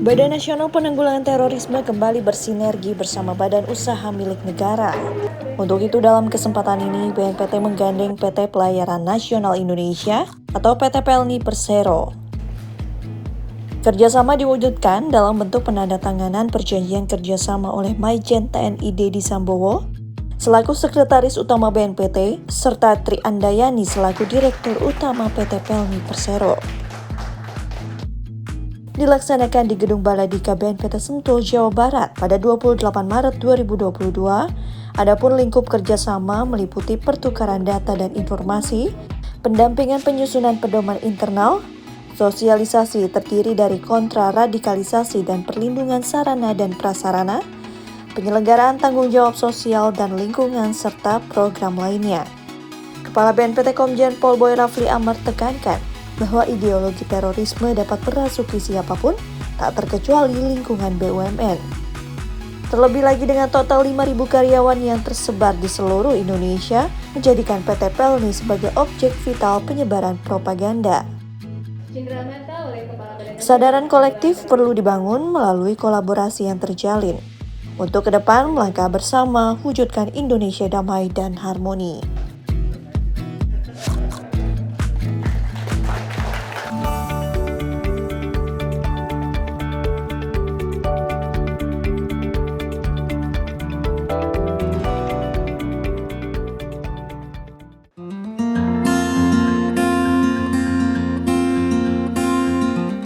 Badan Nasional Penanggulangan Terorisme kembali bersinergi bersama badan usaha milik negara. Untuk itu dalam kesempatan ini BNPT menggandeng PT Pelayaran Nasional Indonesia atau PT PLNI Persero. Kerjasama diwujudkan dalam bentuk penandatanganan perjanjian kerjasama oleh Majen TNI Dedi Sambowo selaku Sekretaris Utama BNPT serta Tri Andayani selaku Direktur Utama PT PLNI Persero. Dilaksanakan di Gedung Baladika BNPT Sentul, Jawa Barat pada 28 Maret 2022. Adapun lingkup kerjasama meliputi pertukaran data dan informasi, pendampingan penyusunan pedoman internal, sosialisasi terdiri dari kontraradikalisasi dan perlindungan sarana dan prasarana, penyelenggaraan tanggung jawab sosial dan lingkungan, serta program lainnya. Kepala BNPT Komjen Pol Boy Rafli Amar tekankan bahwa ideologi terorisme dapat merasuki siapapun, tak terkecuali lingkungan BUMN. Terlebih lagi dengan total 5.000 karyawan yang tersebar di seluruh Indonesia, menjadikan PT PLNI sebagai objek vital penyebaran propaganda. Kesadaran kolektif perlu dibangun melalui kolaborasi yang terjalin. Untuk ke depan, melangkah bersama, wujudkan Indonesia damai dan harmoni.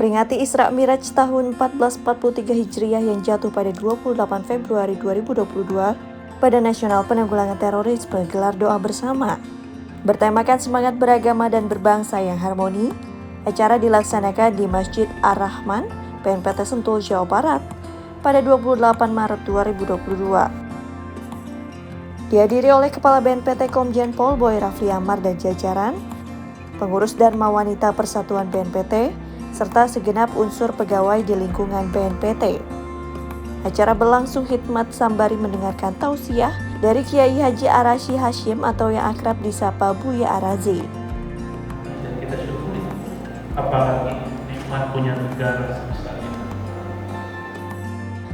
Peringati Isra Miraj tahun 1443 Hijriah yang jatuh pada 28 Februari 2022, Badan Nasional Penanggulangan Terorisme gelar doa bersama. Bertemakan semangat beragama dan berbangsa yang harmoni, acara dilaksanakan di Masjid Ar-Rahman, BNPT Sentul, Jawa Barat pada 28 Maret 2022. Dihadiri oleh Kepala BNPT Komjen Pol Boy Rafli Amar dan jajaran, pengurus Dharma Wanita Persatuan BNPT, serta segenap unsur pegawai di lingkungan BNPT. Acara berlangsung hikmat sambari mendengarkan tausiah dari Kiai Haji Arashi Hashim atau yang akrab disapa Buya Arazi. Dan kita syukuri, apalagi nikmat punya negara sebesar ini.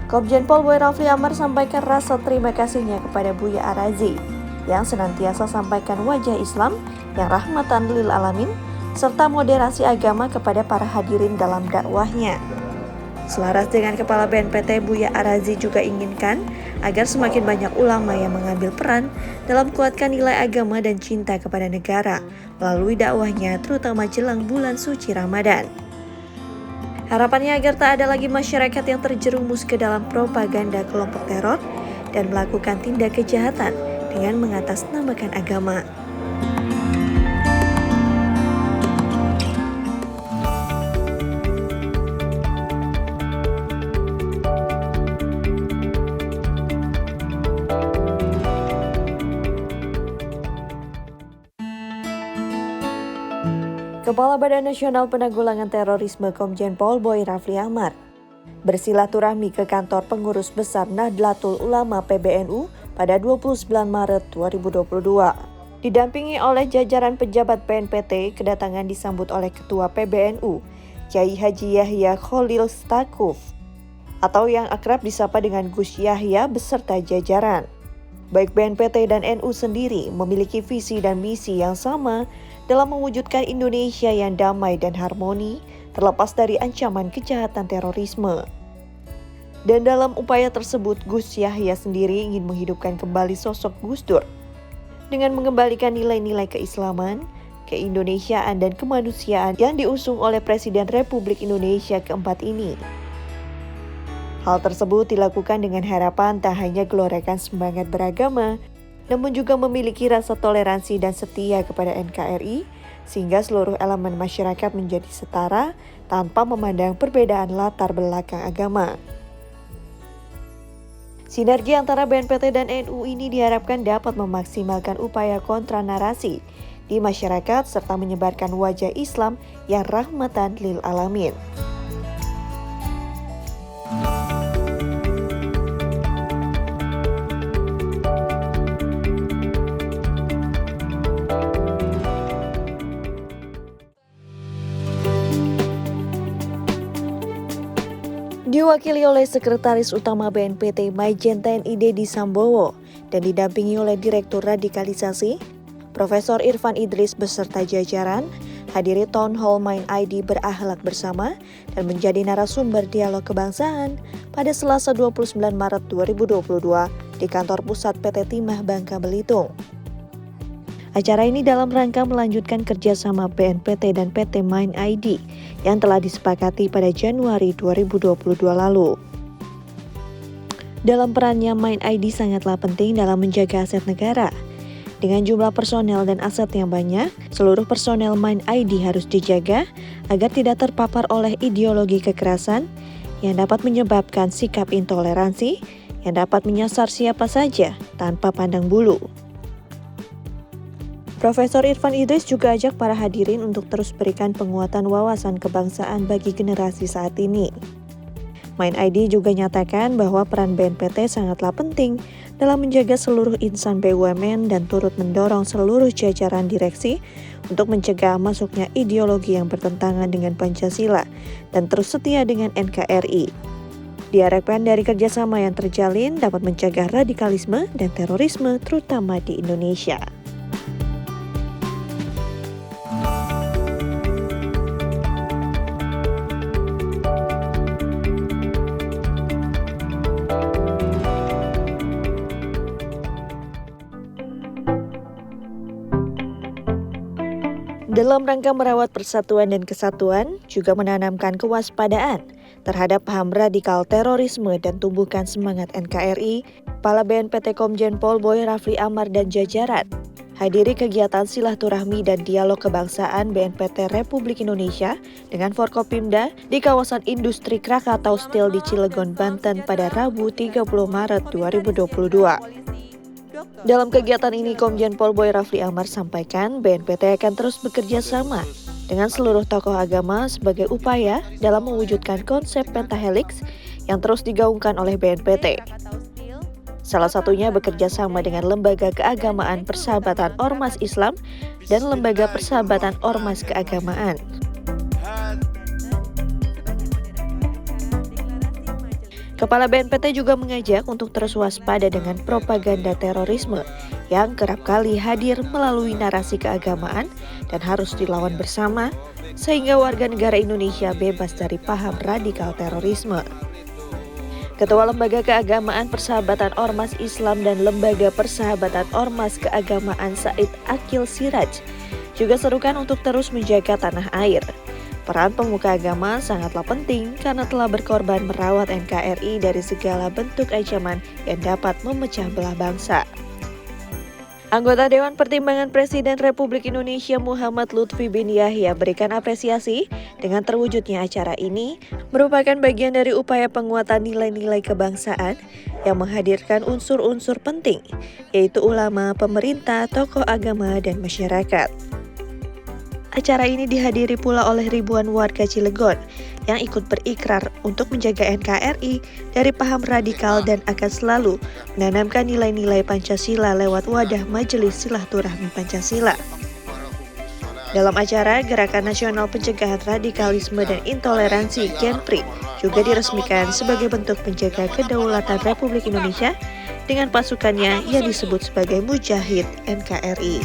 Komjen Pol Boy Rafli Amar sampaikan rasa terima kasihnya kepada Buya Arazi yang senantiasa sampaikan wajah Islam yang rahmatan lil alamin serta moderasi agama kepada para hadirin dalam dakwahnya. Selaras dengan Kepala BNPT, Buya Arazi juga inginkan agar semakin banyak ulama yang mengambil peran dalam kuatkan nilai agama dan cinta kepada negara melalui dakwahnya terutama jelang bulan suci Ramadan. Harapannya agar tak ada lagi masyarakat yang terjerumus ke dalam propaganda kelompok teror dan melakukan tindak kejahatan dengan mengatasnamakan agama. Kepala Badan Nasional Penanggulangan Terorisme Komjen Pol Boy Rafli Amar bersilaturahmi ke kantor pengurus besar Nahdlatul Ulama PBNU pada 29 Maret 2022. Didampingi oleh jajaran pejabat BNPT, kedatangan disambut oleh Ketua PBNU, Kiai Haji Yahya Khalil Stakuf, atau yang akrab disapa dengan Gus Yahya beserta jajaran. Baik BNPT dan NU sendiri memiliki visi dan misi yang sama dalam mewujudkan Indonesia yang damai dan harmoni terlepas dari ancaman kejahatan terorisme. Dan dalam upaya tersebut, Gus Yahya sendiri ingin menghidupkan kembali sosok Gus Dur dengan mengembalikan nilai-nilai keislaman, keindonesiaan dan kemanusiaan yang diusung oleh Presiden Republik Indonesia keempat ini. Hal tersebut dilakukan dengan harapan tak hanya gelorkan semangat beragama, namun juga memiliki rasa toleransi dan setia kepada NKRI, sehingga seluruh elemen masyarakat menjadi setara tanpa memandang perbedaan latar belakang agama. Sinergi antara BNPT dan NU ini diharapkan dapat memaksimalkan upaya kontra narasi di masyarakat serta menyebarkan wajah Islam yang rahmatan lil alamin. Diwakili oleh Sekretaris Utama BNPT Majen TNI Deddy Sambowo dan didampingi oleh Direktur Radikalisasi, Profesor Irfan Idris beserta jajaran, hadiri Town Hall Mind ID berakhlak bersama dan menjadi narasumber dialog kebangsaan pada Selasa 29 Maret 2022 di kantor pusat PT Timah Bangka Belitung. Acara ini dalam rangka melanjutkan kerjasama BNPT dan PT Mind ID yang telah disepakati pada Januari 2022 lalu. Dalam perannya, Mind ID sangatlah penting dalam menjaga aset negara. Dengan jumlah personel dan aset yang banyak, seluruh personel Mind ID harus dijaga agar tidak terpapar oleh ideologi kekerasan yang dapat menyebabkan sikap intoleransi yang dapat menyasar siapa saja tanpa pandang bulu. Profesor Irfan Idris juga ajak para hadirin untuk terus berikan penguatan wawasan kebangsaan bagi generasi saat ini. Mind ID juga nyatakan bahwa peran BNPT sangatlah penting dalam menjaga seluruh insan BUMN dan turut mendorong seluruh jajaran direksi untuk mencegah masuknya ideologi yang bertentangan dengan Pancasila dan terus setia dengan NKRI. Diharapkan dari kerjasama yang terjalin dapat mencegah radikalisme dan terorisme terutama di Indonesia. Dalam rangka merawat persatuan dan kesatuan, juga menanamkan kewaspadaan terhadap paham radikal terorisme dan tumbuhkan semangat NKRI, Kepala BNPT Komjen Pol Boy Rafli Amar dan jajaran hadiri kegiatan silaturahmi dan dialog kebangsaan BNPT Republik Indonesia dengan Forkopimda di kawasan industri Krakatau Steel di Cilegon, Banten pada Rabu 30 Maret 2022. Dalam kegiatan ini, Komjen Pol Boy Rafli Amar sampaikan BNPT akan terus bekerja sama dengan seluruh tokoh agama sebagai upaya dalam mewujudkan konsep pentahelix yang terus digaungkan oleh BNPT. Salah satunya bekerja sama dengan Lembaga Keagamaan Persahabatan Ormas Islam dan Lembaga Persahabatan Ormas Keagamaan. Kepala BNPT juga mengajak untuk terus waspada dengan propaganda terorisme yang kerap kali hadir melalui narasi keagamaan dan harus dilawan bersama sehingga warga negara Indonesia bebas dari paham radikal terorisme. Ketua Lembaga Keagamaan Persahabatan Ormas Islam dan Lembaga Persahabatan Ormas Keagamaan Said Akil Siraj juga serukan untuk terus menjaga tanah air. Peran pemuka agama sangatlah penting karena telah berkorban merawat NKRI dari segala bentuk ancaman yang dapat memecah belah bangsa. Anggota Dewan Pertimbangan Presiden Republik Indonesia Muhammad Lutfi bin Yahya berikan apresiasi dengan terwujudnya acara ini merupakan bagian dari upaya penguatan nilai-nilai kebangsaan yang menghadirkan unsur-unsur penting, yaitu ulama, pemerintah, tokoh agama, dan masyarakat. Acara ini dihadiri pula oleh ribuan warga Cilegon yang ikut berikrar untuk menjaga NKRI dari paham radikal dan akan selalu menanamkan nilai-nilai Pancasila lewat wadah Majelis Silaturahmi Pancasila. Dalam acara, Gerakan Nasional Pencegahan Radikalisme dan Intoleransi GENPRI juga diresmikan sebagai bentuk penjaga kedaulatan Republik Indonesia dengan pasukannya yang disebut sebagai Mujahid NKRI.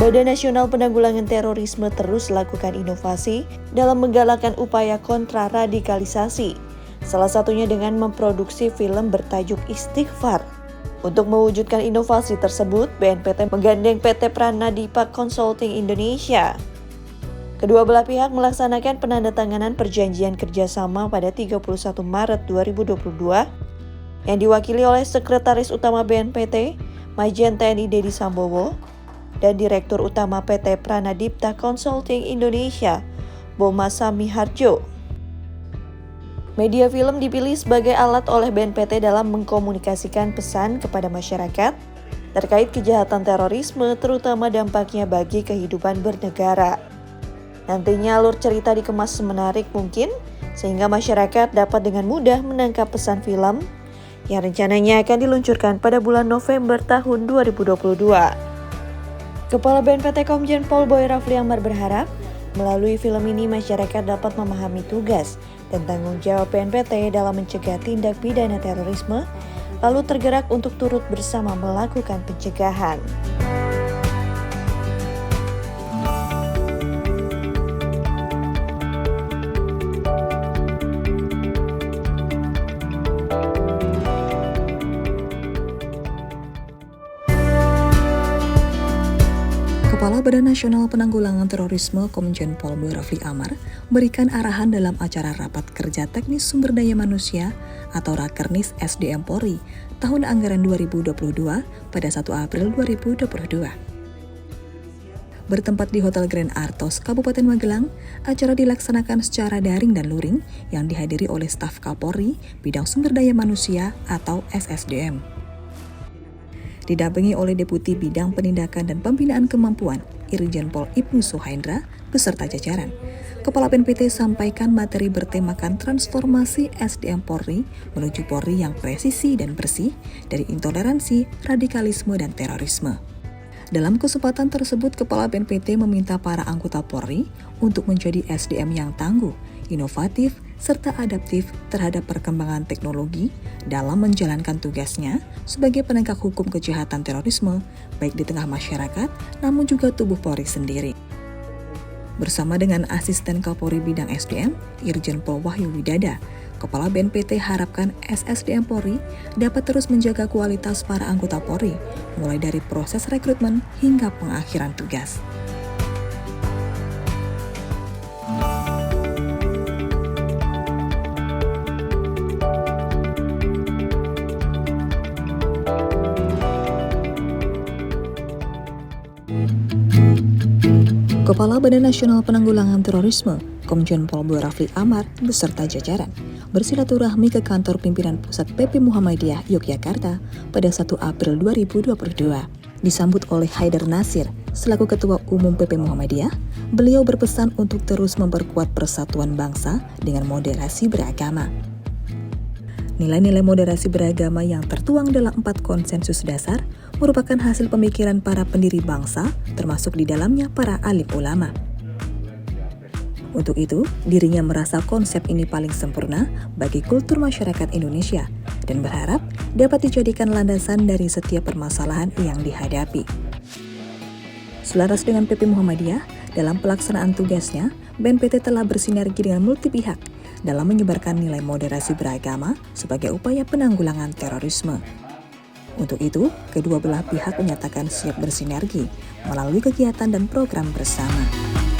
Badan Nasional Penanggulangan Terorisme terus lakukan inovasi dalam menggalakkan upaya kontraradikalisasi, salah satunya dengan memproduksi film bertajuk Istighfar. Untuk mewujudkan inovasi tersebut, BNPT menggandeng PT Pranadipa Consulting Indonesia. Kedua belah pihak melaksanakan penandatanganan perjanjian kerjasama pada 31 Maret 2022 yang diwakili oleh Sekretaris Utama BNPT, Majen TNI Deddy Sambowo, dan Direktur Utama PT Pranadipta Consulting Indonesia, Boma Sami Harjo. Media film dipilih sebagai alat oleh BNPT dalam mengkomunikasikan pesan kepada masyarakat terkait kejahatan terorisme, terutama dampaknya bagi kehidupan bernegara. Nantinya alur cerita dikemas semenarik mungkin sehingga masyarakat dapat dengan mudah menangkap pesan film yang rencananya akan diluncurkan pada bulan November tahun 2022. Kepala BNPT Komjen Pol Boy Rafli Amar berharap melalui film ini masyarakat dapat memahami tugas dan tanggung jawab BNPT dalam mencegah tindak pidana terorisme, lalu tergerak untuk turut bersama melakukan pencegahan. Kepala Badan Nasional Penanggulangan Terorisme Komjen Pol Boy Rafli Amar berikan arahan dalam acara Rapat Kerja Teknis Sumber Daya Manusia atau Rakernis SDM Polri tahun anggaran 2022 pada 1 April 2022. Bertempat di Hotel Grand Artos, Kabupaten Magelang, acara dilaksanakan secara daring dan luring yang dihadiri oleh staf Kapolri Bidang Sumber Daya Manusia atau SSDM. Didampingi oleh Deputi Bidang Penindakan dan Pembinaan Kemampuan Irjen Pol Ibnu Suhaindra beserta jajaran. Kepala BNPT sampaikan materi bertemakan transformasi SDM Polri menuju Polri yang presisi dan bersih dari intoleransi, radikalisme, dan terorisme. Dalam kesempatan tersebut, Kepala BNPT meminta para anggota Polri untuk menjadi SDM yang tangguh, inovatif, serta adaptif terhadap perkembangan teknologi dalam menjalankan tugasnya sebagai penegak hukum kejahatan terorisme, baik di tengah masyarakat, namun juga tubuh Polri sendiri. Bersama dengan Asisten Kapolri Bidang SDM, Irjen Pol Wahyu Widada, Kepala BNPT harapkan SSDM Polri dapat terus menjaga kualitas para anggota Polri, mulai dari proses rekrutmen hingga pengakhiran tugas. Kepala Badan Nasional Penanggulangan Terorisme, Komjen Pol Boy Rafli Amar beserta jajaran bersilaturahmi ke kantor pimpinan Pusat PP Muhammadiyah Yogyakarta pada 1 April 2022. Disambut oleh Haidar Nasir selaku Ketua Umum PP Muhammadiyah, beliau berpesan untuk terus memperkuat persatuan bangsa dengan moderasi beragama. Nilai-nilai moderasi beragama yang tertuang dalam 4 konsensus dasar merupakan hasil pemikiran para pendiri bangsa, termasuk di dalamnya para alim ulama. Untuk itu, dirinya merasa konsep ini paling sempurna bagi kultur masyarakat Indonesia dan berharap dapat dijadikan landasan dari setiap permasalahan yang dihadapi. Selaras dengan PP Muhammadiyah, dalam pelaksanaan tugasnya, BNPT telah bersinergi dengan multi pihak dalam menyebarkan nilai moderasi beragama sebagai upaya penanggulangan terorisme. Untuk itu, kedua belah pihak menyatakan siap bersinergi melalui kegiatan dan program bersama.